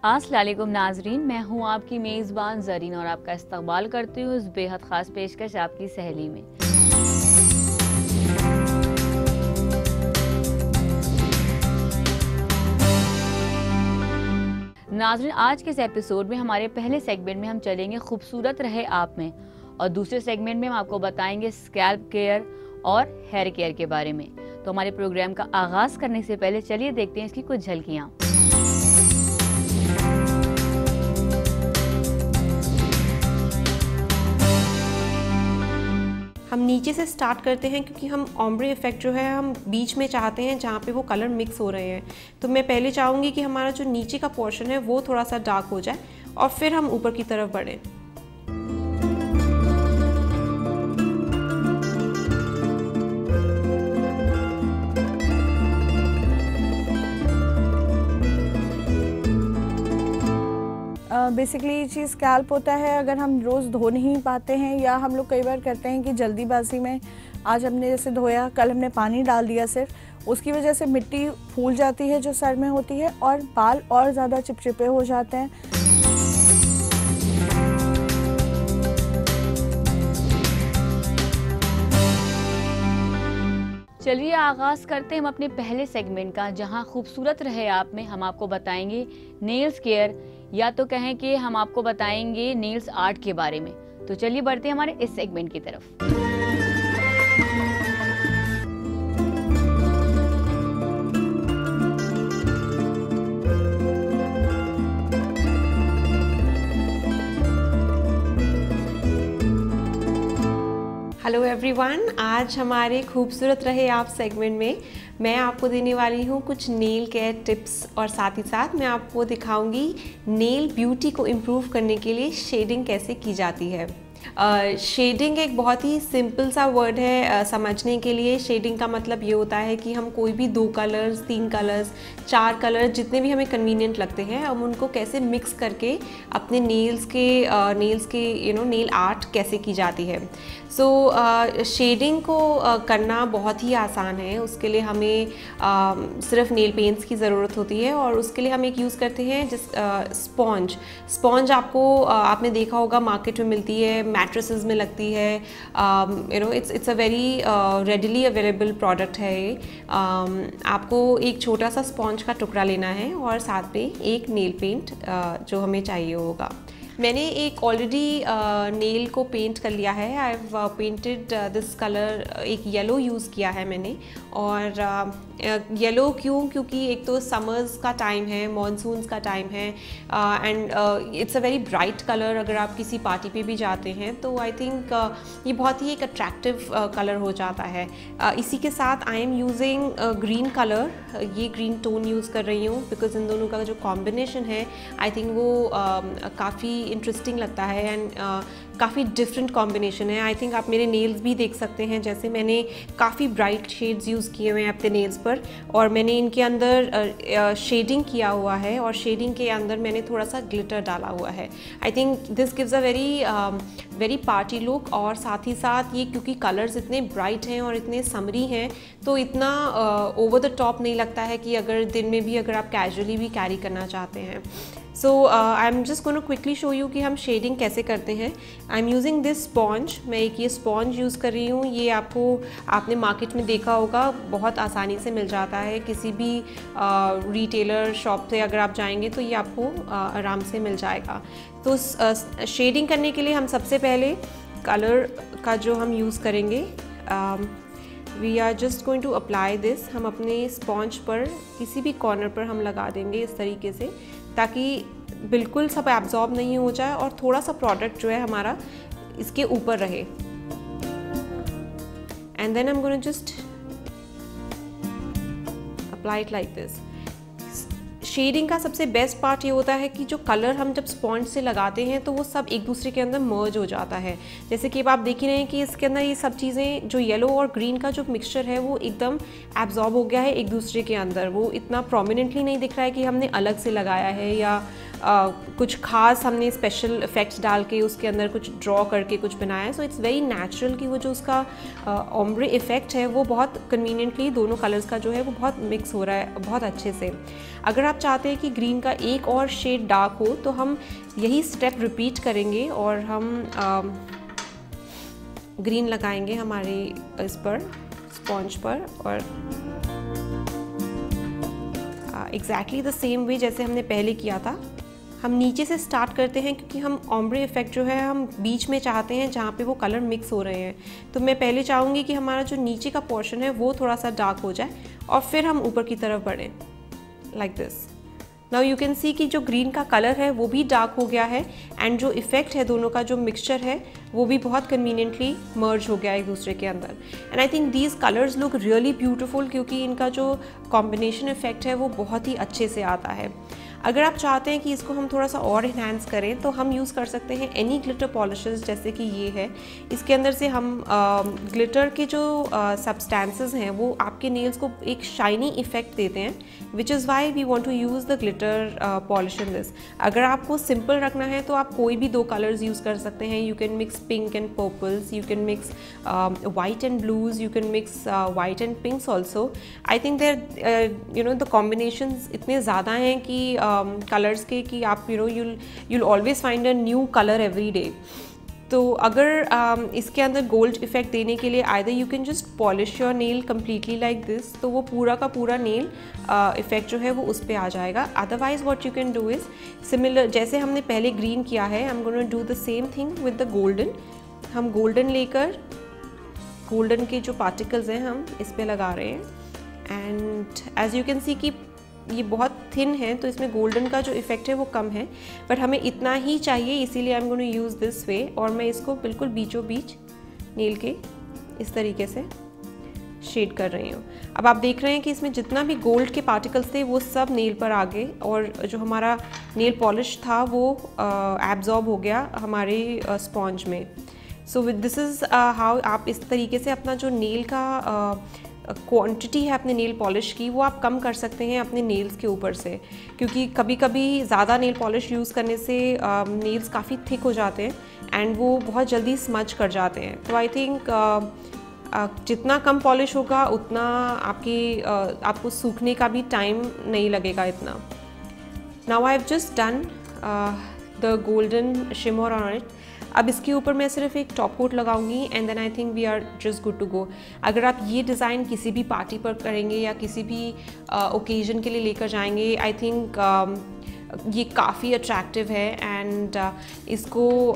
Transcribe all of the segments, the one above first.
अस्सलाम वालेकुम नाजरीन, मैं हूं आपकी मेज़बान ज़रीन और आपका इस्तकबाल करती हूं इस बेहद ख़ास पेशकश आपकी सहेली में। नाजरीन, आज के इस एपिसोड में हमारे पहले सेगमेंट में हम चलेंगे खूबसूरत रहे आप में, और दूसरे सेगमेंट में हम आपको बताएंगे स्कैल्प केयर और हेयर केयर के बारे में। तो हमारे प्रोग्राम का आगाज़ करने से पहले चलिए देखते हैं इसकी कुछ झलकियाँ। हम नीचे से स्टार्ट करते हैं क्योंकि हम ऑम्ब्रे इफेक्ट जो है हम बीच में चाहते हैं जहाँ पे वो कलर मिक्स हो रहे हैं। तो मैं पहले चाहूँगी कि हमारा जो नीचे का पोर्शन है वो थोड़ा सा डार्क हो जाए और फिर हम ऊपर की तरफ बढ़ें। बेसिकली ये चीज़ स्कैल्प होता है, अगर हम रोज़ धो नहीं पाते हैं या हम लोग कई बार करते हैं कि जल्दीबाजी में आज हमने जैसे धोया, कल हमने पानी डाल दिया सिर्फ, उसकी वजह से मिट्टी फूल जाती है जो सर में होती है और बाल और ज़्यादा चिपचिपे हो जाते हैं। चलिए आगाज़ करते हैं हम अपने पहले सेगमेंट का, जहां खूबसूरत रहे आप में हम आपको बताएंगे नेल्स केयर, या तो कहें कि हम आपको बताएंगे नेल्स आर्ट के बारे में। तो चलिए बढ़ते हैं हमारे इस सेगमेंट की तरफ। हेलो एवरीवन, आज हमारे खूबसूरत रहे आप सेगमेंट में मैं आपको देने वाली हूँ कुछ नेल केयर टिप्स, और साथ ही साथ मैं आपको दिखाऊंगी नेल ब्यूटी को इम्प्रूव करने के लिए शेडिंग कैसे की जाती है। शेडिंग एक बहुत ही सिंपल सा वर्ड है समझने के लिए। शेडिंग का मतलब ये होता है कि हम कोई भी 2 कलर्स, 3 कलर्स, 4 कलर्स, जितने भी हमें कन्वीनियंट लगते हैं, हम उनको कैसे मिक्स करके अपने नेल्स के नेल आर्ट कैसे की जाती है। शेडिंग को करना बहुत ही आसान है। उसके लिए हमें सिर्फ नेल पेंट्स की ज़रूरत होती है, और उसके लिए हम एक यूज़ करते हैं स्पॉन्ज आपने देखा होगा मार्केट में मिलती है, मैट्रेसेस में लगती है। It's a very readily available product है ये। आपको एक छोटा सा स्पॉन्ज का टुकड़ा लेना है और साथ में एक नेल पेंट जो हमें चाहिए होगा। मैंने एक ऑलरेडी नेल को पेंट कर लिया है। I have painted this colour, एक येलो यूज़ किया है मैंने। और येलो क्योंकि एक तो समर्स का टाइम है, मॉनसून्स का टाइम है, and it's a very bright colour. अगर आप किसी पार्टी पे भी जाते हैं तो आई थिंक ये बहुत ही एक अट्रैक्टिव कलर हो जाता है। इसी के साथ आई एम यूजिंग ग्रीन कलर, ये ग्रीन टोन यूज़ कर रही हूँ बिकॉज इन दोनों का जो कॉम्बिनेशन है आई थिंक वो काफ़ी इंटरेस्टिंग लगता है, एंड काफ़ी डिफरेंट कॉम्बिनेशन है। आई थिंक आप मेरे नेल्स भी देख सकते हैं, जैसे मैंने काफ़ी ब्राइट शेड्स यूज़ किए हुए हैं अपने नेल्स पर, और मैंने इनके अंदर शेडिंग किया हुआ है, और शेडिंग के अंदर मैंने थोड़ा सा ग्लिटर डाला हुआ है। I think this gives a very party look. और साथ ही साथ ये क्योंकि कलर्स इतने ब्राइट हैं और इतने समरी हैं तो इतना ओवर द टॉप नहीं लगता है कि अगर दिन में भी अगर आप कैजुअली भी कैरी करना चाहते हैं। So I am just gonna quickly show you कि हम शेडिंग कैसे करते हैं। I am using this sponge, मैं एक ये स्पॉन्ज यूज़ कर रही हूँ। ये आपने मार्केट में देखा होगा, बहुत आसानी से मिल जाता है। किसी भी रिटेलर शॉप से अगर आप जाएंगे तो ये आपको आराम से मिल जाएगा। तो शेडिंग करने के लिए हम सबसे पहले कलर का जो हम यूज़ करेंगे, we are just going to apply this. हम अपने स्पॉन्ज पर किसी भी कॉर्नर पर हम लगा देंगे इस तरीके से, ताकि बिल्कुल सब एब्जॉर्ब नहीं हो जाए और थोड़ा सा प्रोडक्ट जो है हमारा इसके ऊपर रहे। And then I am gonna just apply it like this. Shading का सबसे बेस्ट पार्ट ये होता है कि जो कलर हम जब स्पॉन्ज से लगाते हैं तो वो सब एक दूसरे के अंदर मर्ज हो जाता है। जैसे कि अब आप देख ही रहे हैं कि इसके अंदर ये सब चीज़ें, जो येलो और ग्रीन का जो मिक्सचर है वो एकदम एब्जॉर्ब हो गया है एक दूसरे के अंदर। वो इतना प्रोमिनेंटली नहीं दिख रहा है कि हमने अलग से लगाया है या कुछ खास हमने स्पेशल इफ़ेक्ट्स डाल के उसके अंदर कुछ ड्रॉ करके कुछ बनाया है। सो इट्स वेरी नेचुरल कि वो जो उसका ओम्ब्रे इफ़ेक्ट है वो बहुत कन्वीनियंटली दोनों कलर्स का जो है वो बहुत मिक्स हो रहा है बहुत अच्छे से। अगर आप चाहते हैं कि ग्रीन का एक और शेड डार्क हो तो हम यही स्टेप रिपीट करेंगे और हम ग्रीन लगाएंगे हमारे इस पर स्पॉन्ज पर और एग्जैक्टली द सेम वे जैसे हमने पहले किया था। हम नीचे से स्टार्ट करते हैं क्योंकि हम ओम्ब्रे इफ़ेक्ट जो है हम बीच में चाहते हैं जहाँ पे वो कलर मिक्स हो रहे हैं। तो मैं पहले चाहूँगी कि हमारा जो नीचे का पोर्शन है वो थोड़ा सा डार्क हो जाए और फिर हम ऊपर की तरफ बढ़ें like this. Now you can see कि जो ग्रीन का कलर है वो भी डार्क हो गया है एंड जो इफ़ेक्ट है दोनों का जो मिक्सचर है वो भी बहुत कन्वीनियंटली मर्ज हो गया एक दूसरे के अंदर। And I think these colours look really beautiful क्योंकि इनका जो कॉम्बिनेशन इफ़ेक्ट है वो बहुत ही अच्छे से आता है। अगर आप चाहते हैं कि इसको हम थोड़ा सा और इन्हांस करें तो हम यूज़ कर सकते हैं एनी ग्लिटर पॉलिशेस जैसे कि ये है। इसके अंदर से हम ग्लिटर के जो सब्सटेंसेस हैं वो आपके नेल्स को एक शाइनी इफ़ेक्ट देते हैं, which is why we want to use the glitter polish in this. अगर आपको सिंपल रखना है तो आप कोई भी 2 कलर्स यूज़ कर सकते हैं। You can mix pink and purples, you can mix white and blues, you can mix white and pinks also. I think there you know the combinations इतने ज़्यादा हैं कि कलर्स के कि आप you'll always find a new color every day। तो अगर इसके अंदर गोल्ड इफ़ेक्ट देने के लिए either you can just polish your nail completely like this, तो वो पूरा का पूरा नेल इफ़ेक्ट जो है वो उस पर आ जाएगा। Otherwise what you can do is similar जैसे हमने पहले ग्रीन किया है, I'm going to do the same thing with the golden। हम गोल्डन लेकर गोल्डन के जो पार्टिकल्स हैं हम इस पर लगा रहे हैं and as you can see कि ये बहुत थिन है तो इसमें गोल्डन का जो इफ़ेक्ट है वो कम है, बट हमें इतना ही चाहिए इसीलिए I am going to use this way. और मैं इसको बिल्कुल बीचों बीच नेल के इस तरीके से शेड कर रही हूँ। अब आप देख रहे हैं कि इसमें जितना भी गोल्ड के पार्टिकल्स थे वो सब नेल पर आ गए और जो हमारा नेल पॉलिश था वो एब्जॉर्ब हो गया हमारे स्पॉन्ज में। So with this is how आप इस तरीके से अपना जो नेल का क्वांटिटी है अपने नेल पॉलिश की वो आप कम कर सकते हैं अपने नेल्स के ऊपर से, क्योंकि कभी कभी ज़्यादा नेल पॉलिश यूज़ करने से नेल्स काफ़ी थिक हो जाते हैं एंड वो बहुत जल्दी स्मज कर जाते हैं। तो आई थिंक जितना कम पॉलिश होगा उतना आपको सूखने का भी टाइम नहीं लगेगा इतना। Now I have just done the golden shimmer on it. अब इसके ऊपर मैं सिर्फ एक टॉप कोट लगाऊंगी and then I think we are just good to go. अगर आप ये डिज़ाइन किसी भी पार्टी पर करेंगे या किसी भी ओकेजन के लिए लेकर जाएंगे, आई थिंक ये काफ़ी अट्रैक्टिव है एंड इसको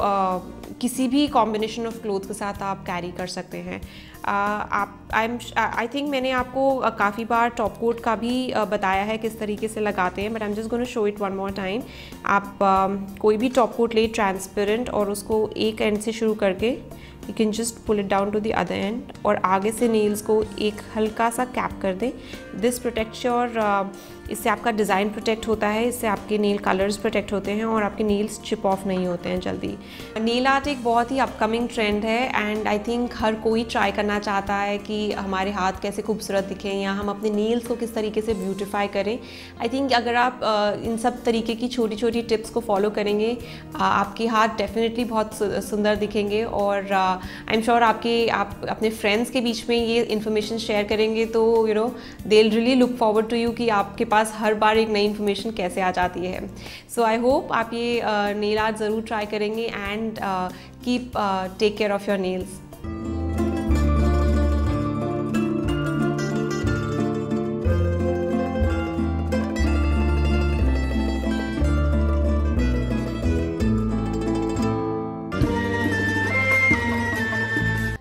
किसी भी कॉम्बिनेशन ऑफ क्लोथ के साथ आप कैरी कर सकते हैं। आई थिंक मैंने आपको काफ़ी बार टॉप कोट का भी बताया है किस तरीके से लगाते हैं, but I am just going to show it one more time. आप कोई भी टॉप कोट ले ट्रांसपेरेंट और उसको एक एंड से शुरू करके you can just pull it down to the other end और आगे से नेल्स को एक हल्का सा कैप कर दें। दिस प्रोटेक्ट योर इससे आपका डिज़ाइन प्रोटेक्ट होता है, इससे आपके नेल कलर्स प्रोटेक्ट होते हैं और आपके नेल्स चिप ऑफ नहीं होते हैं जल्दी। नेल आर्ट एक बहुत ही अपकमिंग ट्रेंड है एंड आई थिंक हर कोई ट्राई करना चाहता है कि हमारे हाथ कैसे खूबसूरत दिखें या हम अपने नेल्स को किस तरीके से ब्यूटिफाई करें। आई थिंक अगर आप इन सब तरीके की छोटी छोटी टिप्स को फॉलो करेंगे आपके हाथ डेफिनेटली बहुत सुंदर दिखेंगे और आई एम श्योर आप अपने फ्रेंड्स के बीच में ये इन्फॉर्मेशन शेयर करेंगे तो you know they will really look forward to you कि आपके पास हर बार एक नई इन्फॉर्मेशन कैसे आ जाती है। सो आई होप आप ये नेल आर्ट ज़रूर ट्राई करेंगे and keep take care of your nails.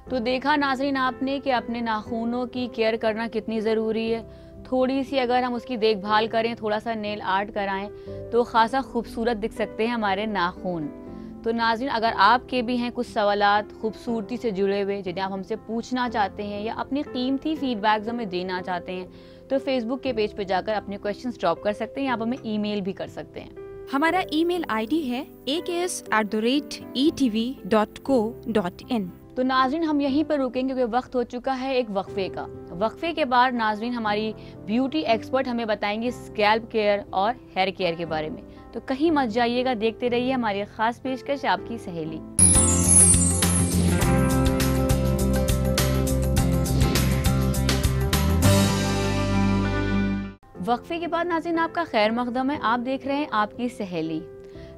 तो देखा नाज़रीन आपने कि अपने नाखूनों की केयर करना कितनी ज़रूरी है। थोड़ी सी अगर हम उसकी देखभाल करें, थोड़ा सा नेल आर्ट कराएं तो ख़ासा खूबसूरत दिख सकते हैं हमारे नाखून। तो नाज़रीन अगर आपके भी हैं कुछ सवालात खूबसूरती से जुड़े हुए जिन्हें आप हमसे पूछना चाहते हैं या अपनी कीमती फीडबैक्स हमें देना चाहते हैं तो फेसबुक के पेज पर जाकर अपने क्वेश्चंस ड्रॉप कर सकते हैं या आप हमें ईमेल भी कर सकते हैं। हमारा ईमेल आईडी है aks@etv.co.in। तो नाजरीन हम यहीं पर रुकेंगे क्योंकि वक्त हो चुका है एक वक्फे का। वक्फे के बाद नाजरीन हमारी ब्यूटी एक्सपर्ट हमें बताएंगे स्कैल्प केयर और हेयर केयर के बारे में। तो कहीं मत जाइएगा, देखते रहिए हमारी खास पेशकश आपकी सहेली। वक्फे के बाद नाज़रीन आपका खैर मकदम है, आप देख रहे हैं आपकी सहेली।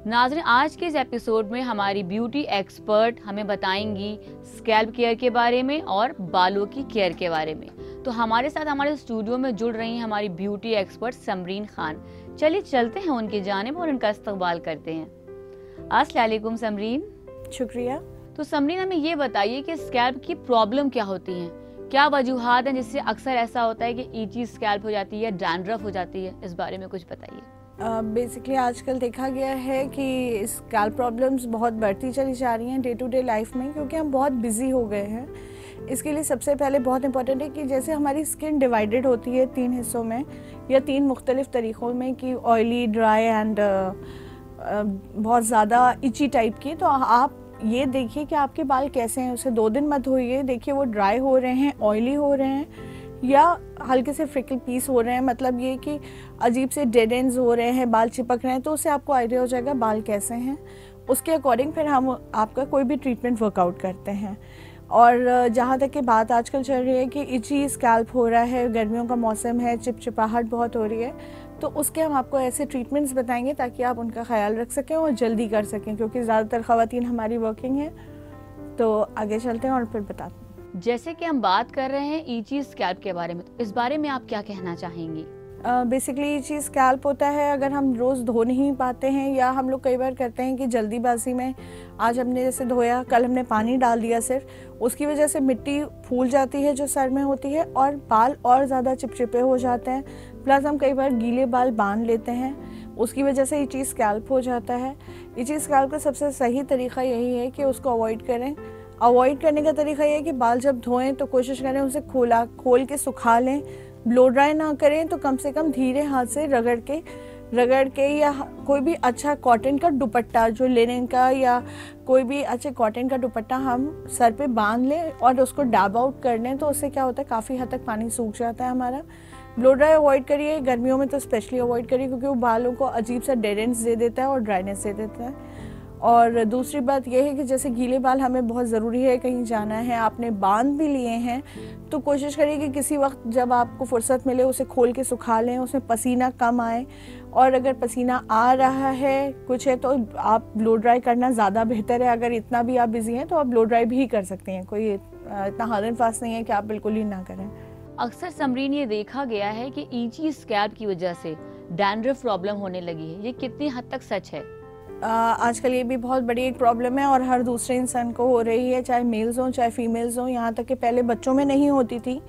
नाज़रीन आज के इस एपिसोड में हमारी ब्यूटी एक्सपर्ट हमें बताएंगी स्कैल्प केयर के बारे में और बालों की केयर के बारे में। तो हमारे साथ हमारे स्टूडियो में जुड़ रही हैं हमारी ब्यूटी एक्सपर्ट समरीन खान। चलिए चलते हैं उनकी जानिब और उनका इस्तकबाल करते हैं। अस्सलाम वालेकुम समरीन। शुक्रिया। तो समरीन हमें ये बताइए कि स्कैल्प की प्रॉब्लम क्या होती है, क्या वजूहात हैं जिससे अक्सर ऐसा होता है कि ईची स्कैल्प हो जाती है, डैंड्रफ हो जाती है, इस बारे में कुछ बताइए। बेसिकली आजकल देखा गया है कि स्कैल्प प्रॉब्लम्स बहुत बढ़ती चली जा रही हैं डे टू डे लाइफ में, क्योंकि हम बहुत बिजी हो गए हैं। इसके लिए सबसे पहले बहुत इंपॉर्टेंट है कि जैसे हमारी स्किन डिवाइडेड होती है 3 हिस्सों में या 3 मुख्तलिफ तरीक़ों में, कि ऑयली, ड्राई एंड बहुत ज़्यादा इची टाइप की। तो आप ये देखिए कि आपके बाल कैसे हैं, उसे 2 दिन मत धोइए, देखिए वो ड्राई हो रहे हैं, ऑयली हो रहे हैं या हल्के से फ्रिकल पीस हो रहे हैं, मतलब ये कि अजीब से डेड एंड्स हो रहे हैं, बाल चिपक रहे हैं। तो उससे आपको आइडिया हो जाएगा बाल कैसे हैं। उसके अकॉर्डिंग फिर हम आपका कोई भी ट्रीटमेंट वर्कआउट करते हैं। और जहाँ तक कि बात आजकल चल रही है कि इची स्कैल्प हो रहा है, गर्मियों का मौसम है, चिपचिपाहट बहुत हो रही है, तो उसके हम आपको ऐसे ट्रीटमेंट्स बताएंगे ताकि आप उनका ख्याल रख सकें और जल्दी कर सकें, क्योंकि ज़्यादातर ख़वातीन हमारी वर्किंग हैं। तो आगे चलते हैं और फिर बताते हैं। जैसे कि हम बात कर रहे हैं ईची स्कैल्प के बारे में, तो इस बारे में आप क्या कहना चाहेंगी? बेसिकली ईची स्कैल्प होता है अगर हम रोज़ धो नहीं पाते हैं, या हम लोग कई बार करते हैं कि जल्दीबाजी में आज हमने जैसे धोया, कल हमने पानी डाल दिया सिर्फ, उसकी वजह से मिट्टी फूल जाती है जो सर में होती है और बाल और ज़्यादा चिपचिपे हो जाते हैं। प्लस हम कई बार गीले बाल बांध लेते हैं, उसकी वजह से ईची स्कैल्प हो जाता है। ईची स्कैल्प का सबसे सही तरीका यही है कि उसको अवॉइड करें। अवॉइड करने का तरीका ये है कि बाल जब धोएं तो कोशिश करें उसे खोल के सुखा लें, ब्लो ड्राई ना करें, तो कम से कम धीरे हाथ से रगड़ के या कोई भी अच्छा कॉटन का दुपट्टा, जो लिनन का या कोई भी अच्छे कॉटन का दुपट्टा हम सर पे बांध लें और उसको डैब आउट कर लें। तो उससे क्या होता है, काफ़ी हद तक पानी सूख जाता है हमारा। ब्लो ड्राई अवॉइड करिए, गर्मियों में तो स्पेशली अवॉइड करिए, क्योंकि वो बालों को अजीब सा डेडेंस दे देता है और ड्राइनेस दे देता है। और दूसरी बात यह है कि जैसे गीले बाल हमें बहुत ज़रूरी है, कहीं जाना है, आपने बांध भी लिए हैं, तो कोशिश करिए कि किसी वक्त जब आपको फुर्सत मिले उसे खोल के सुखा लें, उसमें पसीना कम आए। और अगर पसीना आ रहा है कुछ है तो आप ब्लो ड्राई करना ज़्यादा बेहतर है। अगर इतना भी आप बिज़ी हैं तो आप ब्लो ड्राई भी कर सकते हैं, कोई इतना हार्ड एंड फास्ट नहीं है कि आप बिल्कुल ही ना करें। अक्सर समरीन ये देखा गया है कि ईची स्कैल्प की वजह से डैंड्रफ प्रॉब्लम होने लगी है, ये कितनी हद तक सच है? आजकल ये भी बहुत बड़ी एक प्रॉब्लम है और हर दूसरे इंसान को हो रही है, चाहे मेल्स हों चाहे फीमेल्स हों। यहाँ तक कि पहले बच्चों में नहीं होती थी,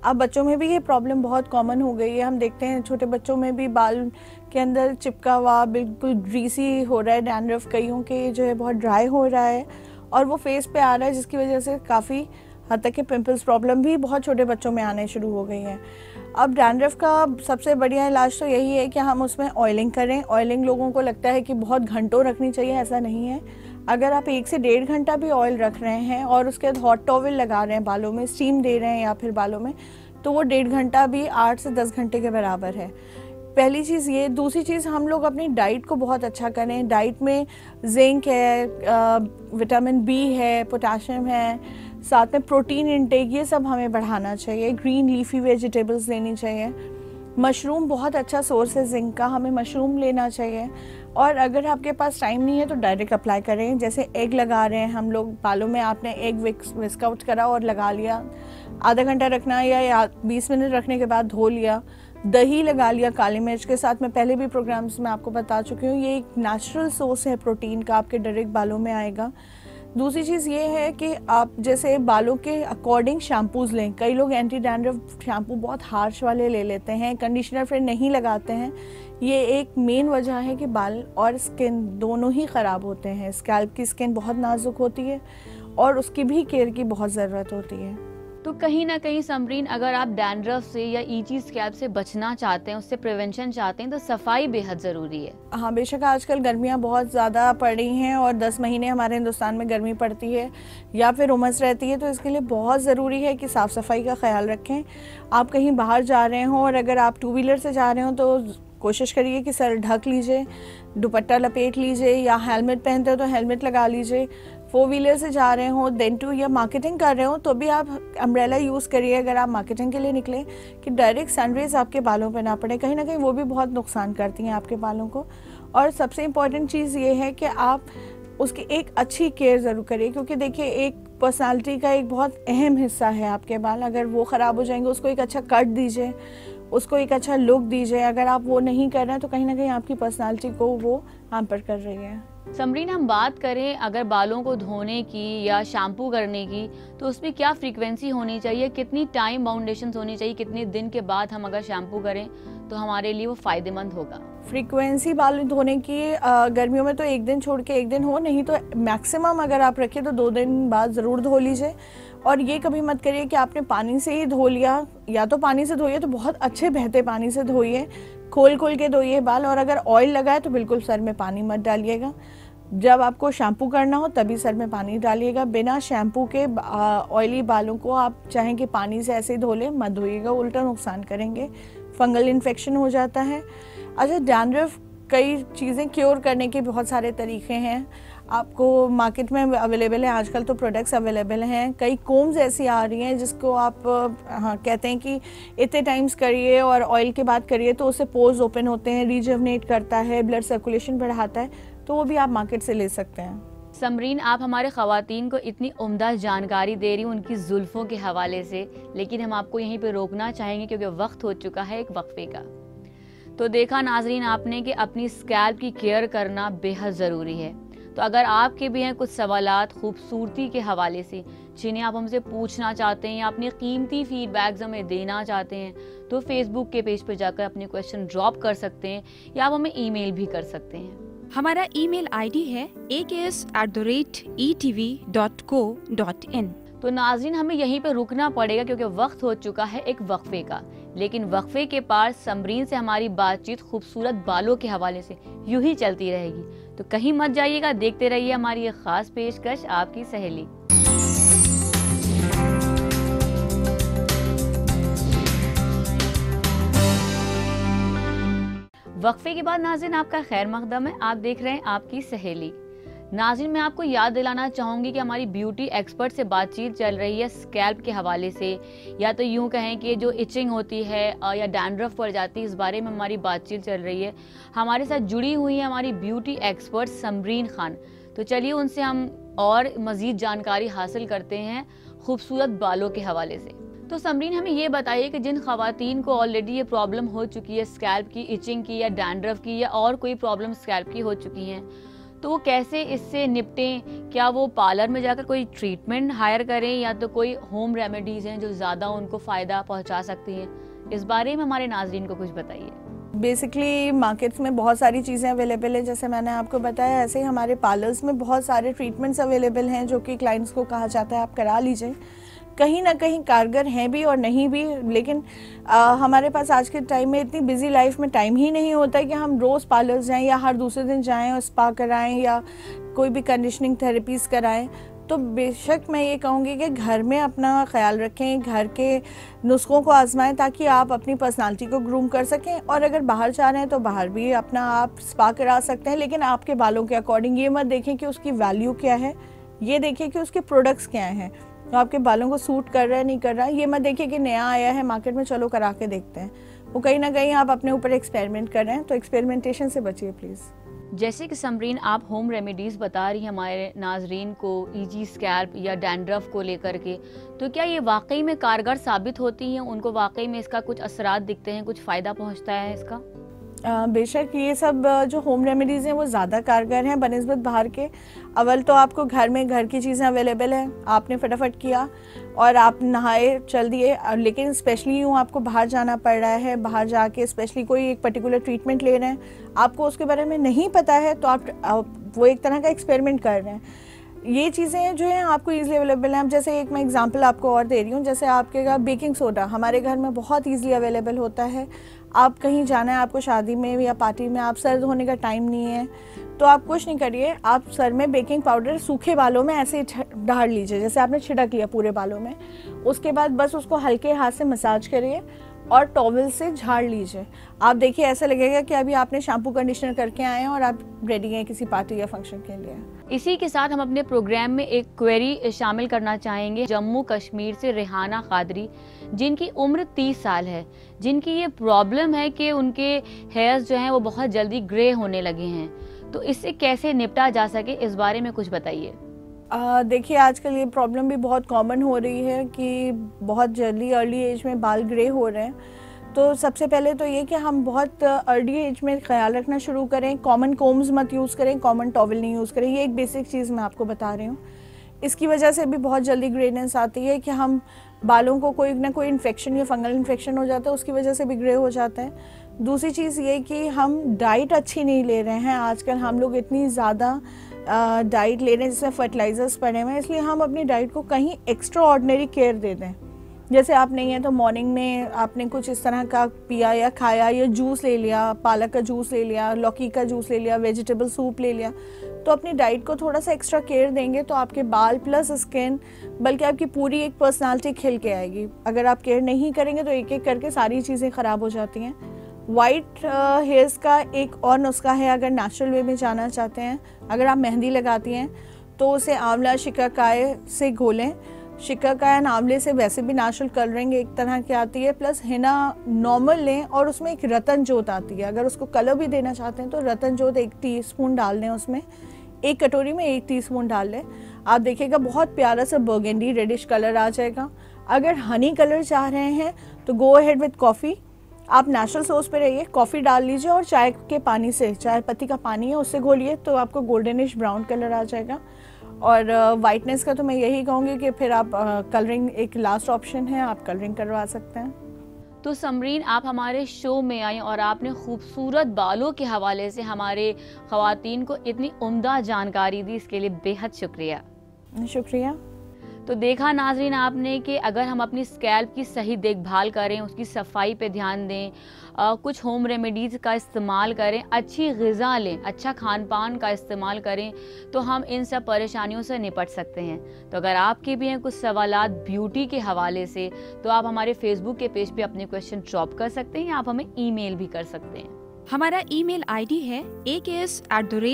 अब बच्चों में भी ये प्रॉब्लम बहुत कॉमन हो गई है। हम देखते हैं छोटे बच्चों में भी बाल के अंदर चिपका हुआ बिल्कुल ग्रीसी हो रहा है, डैंड्रफ कईयों के जो है बहुत ड्राई हो रहा है और वो फेस पे आ रहा है, जिसकी वजह से काफ़ी हद तक के पिंपल्स प्रॉब्लम भी बहुत छोटे बच्चों में आने शुरू हो गई है। अब डैंड्रफ का सबसे बढ़िया इलाज तो यही है कि हम उसमें ऑयलिंग करें। ऑयलिंग लोगों को लगता है कि बहुत घंटों रखनी चाहिए, ऐसा नहीं है। अगर आप 1 से 1.5 घंटा भी ऑयल रख रहे हैं और उसके बाद हॉट टॉवल लगा रहे हैं बालों में, स्टीम दे रहे हैं या फिर बालों में, तो वो 1.5 घंटा भी 8 से 10 घंटे के बराबर है। पहली चीज़ ये। दूसरी चीज़, हम लोग अपनी डाइट को बहुत अच्छा करें। डाइट में जिंक है, विटामिन बी है, पोटाशियम है, साथ में प्रोटीन इंटेक, ये सब हमें बढ़ाना चाहिए। ग्रीन लीफी वेजिटेबल्स लेनी चाहिए। मशरूम बहुत अच्छा सोर्स है जिंक का, हमें मशरूम लेना चाहिए। और अगर आपके पास टाइम नहीं है तो डायरेक्ट अप्लाई करें। जैसे एग लगा रहे हैं हम लोग बालों में, आपने एग विस्क आउट करा और लगा लिया, आधा घंटा रखना या 20 मिनट रखने के बाद धो लिया। दही लगा लिया काली मिर्च के साथ, मैं पहले भी प्रोग्राम्स में आपको बता चुकी हूँ, ये एक नेचुरल सोर्स है प्रोटीन का, आपके डायरेक्ट बालों में आएगा। दूसरी चीज़ ये है कि आप जैसे बालों के अकॉर्डिंग शैम्पूज़ लें। कई लोग एंटी डैंड्रफ शैम्पू बहुत हार्श वाले ले लेते हैं, कंडीशनर फिर नहीं लगाते हैं। ये एक मेन वजह है कि बाल और स्किन दोनों ही ख़राब होते हैं। स्कैल्प की स्किन बहुत नाजुक होती है और उसकी भी केयर की बहुत ज़रूरत होती है। तो कहीं ना कहीं समरीन, अगर आप डैंड्रफ से या ईची स्कैल्प से बचना चाहते हैं, उससे प्रिवेंशन चाहते हैं, तो सफाई बेहद ज़रूरी है। हाँ बेशक, आजकल गर्मियाँ बहुत ज़्यादा पड़ रही हैं और 10 महीने हमारे हिंदुस्तान में गर्मी पड़ती है या फिर उमस रहती है, तो इसके लिए बहुत ज़रूरी है कि साफ़ सफाई का ख्याल रखें। आप कहीं बाहर जा रहे हों और अगर आप 2 व्हीलर से जा रहे हो तो कोशिश करिए कि सर ढक लीजिए, दुपट्टा लपेट लीजिए, या हेलमेट पहनते हो तो हेलमेट लगा लीजिए। 4 व्हीलर से जा रहे हो, देन टू या मार्केटिंग कर रहे हो तो भी आप अम्ब्रेला यूज़ करिए अगर आप मार्केटिंग के लिए निकले, कि डायरेक्ट सनरेज आपके बालों पे ना पड़े, कहीं ना कहीं वो भी बहुत नुकसान करती हैं आपके बालों को। और सबसे इम्पॉर्टेंट चीज़ ये है कि आप उसकी एक अच्छी केयर ज़रूर करिए, क्योंकि देखिए एक पर्सनालिटी का एक बहुत अहम हिस्सा है आपके बाल। अगर वो ख़राब हो जाएंगे, उसको एक अच्छा कट दीजिए, उसको एक अच्छा लुक दीजिए। अगर आप वो नहीं कर रहे हैं तो कहीं ना कहीं आपकी पर्सनालिटी को वो हैम्पर कर रही है। समरीन, हम बात करें अगर बालों को धोने की या शैम्पू करने की, तो उसमें क्या फ्रीक्वेंसी होनी चाहिए, कितनी टाइम बाउंडेशंस होनी चाहिए, कितने दिन के बाद हम अगर शैम्पू करें तो हमारे लिए वो फ़ायदेमंद होगा? फ्रीक्वेंसी बाल धोने की गर्मियों में तो 1 दिन छोड़ के 1 दिन हो, नहीं तो मैक्सिमम अगर आप रखें तो 2 दिन बाद ज़रूर धो लीजिए। और ये कभी मत करिए कि आपने पानी से ही धो लिया, या तो पानी से धोइए तो बहुत अच्छे बहते पानी से धोइए, खोल के धोइए बाल। और अगर ऑयल लगा है तो बिल्कुल सर में पानी मत डालिएगा। जब आपको शैम्पू करना हो तभी सर में पानी डालिएगा। बिना शैम्पू के ऑयली बालों को आप चाहें कि पानी से ऐसे ही धो लें, मत धोइएगा, उल्टा नुकसान करेंगे, फंगल इन्फेक्शन हो जाता है। अच्छा, डैंड्रफ कई चीज़ें क्योर करने के बहुत सारे तरीके हैं, आपको मार्केट में अवेलेबल है, आजकल तो प्रोडक्ट्स अवेलेबल हैं। कई कोम्स ऐसी आ रही हैं जिसको आप कहते हैं कि इतने टाइम्स करिए और ऑयल के बाद करिए तो उससे पोर्स ओपन होते हैं, रिजुवनेट करता है, ब्लड सर्कुलेशन बढ़ाता है, तो वो भी आप मार्केट से ले सकते हैं। समरीन, आप हमारे ख़वातीन को इतनी उम्दा जानकारी दे रही हूँ उनकी जुल्फ़ों के हवाले से, लेकिन हम आपको यहीं पे रोकना चाहेंगे क्योंकि वक्त हो चुका है एक वक्फे का। तो देखा नाजरीन आपने कि अपनी स्कैल्प की केयर करना बेहद ज़रूरी है। तो अगर आपके भी हैं कुछ सवालात खूबसूरती के हवाले से जिन्हें आप हमसे पूछना चाहते हैं या अपने कीमती फीडबैक्स हमें देना चाहते हैं, तो फेसबुक के पेज पर जाकर अपने क्वेश्चन ड्रॉप कर सकते हैं या आप हमें ईमेल भी कर सकते हैं। हमारा ईमेल आईडी है aks@etv.co.in। तो नाज़रीन, हमें यहीं पे रुकना पड़ेगा क्योंकि वक्त हो चुका है एक वक्फे का, लेकिन वक्फे के पार समरीन से हमारी बातचीत खूबसूरत बालों के हवाले से यूं ही चलती रहेगी। तो कहीं मत जाइएगा, देखते रहिए हमारी एक खास पेशकश, आपकी सहेली। वक्फे के बाद नाज़रीन आपका खैर मकदम है, आप देख रहे हैं आपकी सहेली। नाज़रीन, मैं आपको याद दिलाना चाहूँगी कि हमारी ब्यूटी एक्सपर्ट से बातचीत चल रही है स्कैल्प के हवाले से, या तो यूँ कहें कि जो इचिंग होती है या डैंड्रफ पड़ जाती है, इस बारे में हमारी बातचीत चल रही है। हमारे साथ जुड़ी हुई है हमारी ब्यूटी एक्सपर्ट समरीन खान। तो चलिए उनसे हम और मज़ीद जानकारी हासिल करते हैं खूबसूरत बालों के हवाले से। तो समरीन, हमें ये बताइए कि जिन ख़वातीन को ऑलरेडी ये प्रॉब्लम हो चुकी है स्कैल्प की, इचिंग की या डैंड्रफ की या और कोई प्रॉब्लम स्कैल्प की हो चुकी हैं, तो वो कैसे इससे निपटें? क्या वो पार्लर में जाकर कोई ट्रीटमेंट हायर करें या तो कोई होम रेमेडीज़ हैं जो ज़्यादा उनको फ़ायदा पहुंचा सकती हैं? इस बारे में हमारे नाज़रीन को कुछ बताइए। बेसिकली मार्केट्स में बहुत सारी चीज़ें अवेलेबल है, जैसे मैंने आपको बताया, ऐसे ही हमारे पार्लर्स में बहुत सारे ट्रीटमेंट्स अवेलेबल हैं जो कि क्लाइंट्स को कहा जाता है आप करा लीजिए। कहीं ना कहीं कारगर हैं भी और नहीं भी, लेकिन हमारे पास आज के टाइम में इतनी बिजी लाइफ में टाइम ही नहीं होता है कि हम रोज़ पार्लर जाएं या हर दूसरे दिन जाएं और स्पा कराएं या कोई भी कंडीशनिंग थेरेपीज़ कराएं। तो बेशक मैं ये कहूँगी कि घर में अपना ख्याल रखें, घर के नुस्खों को आजमाएं ताकि आप अपनी पर्सनालिटी को ग्रूम कर सकें। और अगर बाहर जा रहे हैं तो बाहर भी अपना आप स्पा करा सकते हैं, लेकिन आपके बालों के अकॉर्डिंग। ये मत देखें कि उसकी वैल्यू क्या है, ये देखें कि उसके प्रोडक्ट्स क्या हैं, तो आपके बालों को सूट कर रहा है नहीं कर रहा है। ये मत देखिए कि नया आया है मार्केट में, चलो करा के देखते हैं। वो कहीं ना कहीं आप अपने ऊपर एक्सपेरिमेंट कर रहे हैं, तो एक्सपेरिमेंटेशन से बचिए प्लीज़। जैसे कि समरीन आप होम रेमेडीज़ बता रही हैं हमारे नाजरीन को ईजी स्कैल्प या डैंड्रफ को लेकर के, तो क्या ये वाकई में कारगर साबित होती हैं? उनको वाकई में इसका कुछ असरात दिखते हैं, कुछ फ़ायदा पहुंचता है इसका? बेशक ये सब जो होम रेमेडीज़ हैं वो ज़्यादा कारगर हैं बनिस्बत बाहर के। अव्वल तो आपको घर में घर की चीज़ें अवेलेबल हैं, आपने फटाफट किया और आप नहाए चल दिए। लेकिन स्पेशली यूँ आपको बाहर जाना पड़ रहा है, बाहर जाके स्पेशली कोई एक पर्टिकुलर ट्रीटमेंट ले रहे हैं, आपको उसके बारे में नहीं पता है, तो आप वो एक तरह का एक्सपेरिमेंट कर रहे हैं। ये चीज़ें जो हैं आपको ईजिली अवेलेबल हैं। अब जैसे एक मैं एग्जांपल आपको और दे रही हूँ, जैसे आपके घर बेकिंग सोडा हमारे घर में बहुत ईजिली अवेलेबल होता है। आप कहीं जाना है, आपको शादी में या पार्टी में, आप सर धोने का टाइम नहीं है, तो आप कुछ नहीं करिए, आप सर में बेकिंग पाउडर सूखे बालों में ऐसे ढाल लीजिए, जैसे आपने छिड़क लिया पूरे बालों में। उसके बाद बस उसको हल्के हाथ से मसाज करिए और टॉवल से झाड़ लीजिए। आप देखिए ऐसा लगेगा कि अभी आपने शैम्पू कंडीशनर करके आए हैं और आप रेडी हैं किसी पार्टी या फंक्शन के लिए। इसी के साथ हम अपने प्रोग्राम में एक क्वेरी शामिल करना चाहेंगे। जम्मू कश्मीर से रेहाना कादरी, जिनकी उम्र 30 साल है, जिनकी ये प्रॉब्लम है कि उनके हेयर्स जो हैं वो बहुत जल्दी ग्रे होने लगे हैं, तो इससे कैसे निपटा जा सके, इस बारे में कुछ बताइए। देखिए आजकल ये प्रॉब्लम भी बहुत कॉमन हो रही है कि बहुत जल्दी अर्ली एज में बाल ग्रे हो रहे हैं। तो सबसे पहले तो ये कि हम बहुत अर्ली एज में ख्याल रखना शुरू करें, कॉमन कोम्स मत यूज़ करें, कॉमन टॉवल नहीं यूज़ करें। ये एक बेसिक चीज़ मैं आपको बता रही हूँ। इसकी वजह से भी बहुत जल्दी ग्रेनेस आती है कि हम बालों को कोई ना कोई इन्फेक्शन या फंगल इन्फेक्शन हो जाता है, उसकी वजह से भी ग्रे हो जाते हैं। दूसरी चीज़ ये कि हम डाइट अच्छी नहीं ले रहे हैं। आजकल हम लोग इतनी ज़्यादा डाइट ले रहे हैं जिसमें फर्टिलाइजर्स पड़े हुए हैं, इसलिए हम अपनी डाइट को कहीं एक्स्ट्रा ऑर्डिनरी केयर दे दें। जैसे आप नहीं है तो मॉर्निंग में आपने कुछ इस तरह का पिया या खाया या जूस ले लिया, पालक का जूस ले लिया, लौकी का जूस ले लिया, वेजिटेबल सूप ले लिया, तो अपनी डाइट को थोड़ा सा एक्स्ट्रा केयर देंगे तो आपके बाल प्लस स्किन, बल्कि आपकी पूरी एक पर्सनालिटी खिल के आएगी। अगर आप केयर नहीं करेंगे तो एक एक करके सारी चीज़ें ख़राब हो जाती हैं। वाइट हेयर्स का एक और नुस्खा है, अगर नेचुरल वे में जाना चाहते हैं, अगर आप मेहंदी लगाती हैं तो उसे आंवला शिकाकाय से घोलें। शिकाकाय एंड आंवले से वैसे भी नेचुरल कलरिंग एक तरह की आती है, प्लस हिना नॉर्मल लें और उसमें एक रतन जोत आती है। अगर उसको कलर भी देना चाहते हैं तो रतन जोत 1 टीस्पून डाल दें, उसमें 1 कटोरी में 1 टीस्पून डाल लें। आप देखिएगा बहुत प्यारा सा बर्गेंडी रेडिश कलर आ जाएगा। अगर हनी कलर चाह रहे हैं तो गो अहेड विद कॉफ़ी। आप नेचुरल सोर्स पे रहिए, कॉफ़ी डाल लीजिए और चाय के पानी से, चाय पत्ती का पानी है उससे घोलिए तो आपको गोल्डनिश ब्राउन कलर आ जाएगा। और वाइटनेस का तो मैं यही कहूँगी कि फिर आप कलरिंग एक लास्ट ऑप्शन है, आप कलरिंग करवा सकते हैं। तो समरीन, आप हमारे शो में आई और आपने खूबसूरत बालों के हवाले से हमारे ख़वातीन को इतनी उम्दा जानकारी दी, इसके लिए बेहद शुक्रिया। शुक्रिया। तो देखा नाजरीन आपने कि अगर हम अपनी स्कैल्प की सही देखभाल करें, उसकी सफाई पे ध्यान दें, कुछ होम रेमेडीज़ का इस्तेमाल करें, अच्छी ग़िज़ा लें, अच्छा खान पान का इस्तेमाल करें, तो हम इन सब परेशानियों से निपट सकते हैं। तो अगर आपके भी हैं कुछ सवालात ब्यूटी के हवाले से, तो आप हमारे फेसबुक के पेज पे अपने क्वेश्चन ड्रॉप कर सकते हैं या आप हमें ईमेल भी कर सकते हैं। हमारा ईमेल आईडी है aks@etv.co.in।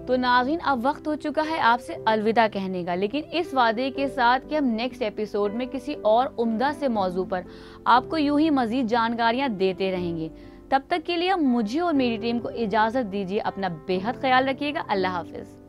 तो नाज़रीन, अब वक्त हो चुका है आपसे अलविदा कहने का, लेकिन इस वादे के साथ कि हम नेक्स्ट एपिसोड में किसी और उम्दा से मौजू पर आपको यूं ही मजीद जानकारियां देते रहेंगे। तब तक के लिए मुझे और मेरी टीम को इजाज़त दीजिए। अपना बेहद ख्याल रखिएगा। अल्लाह हाफिज़।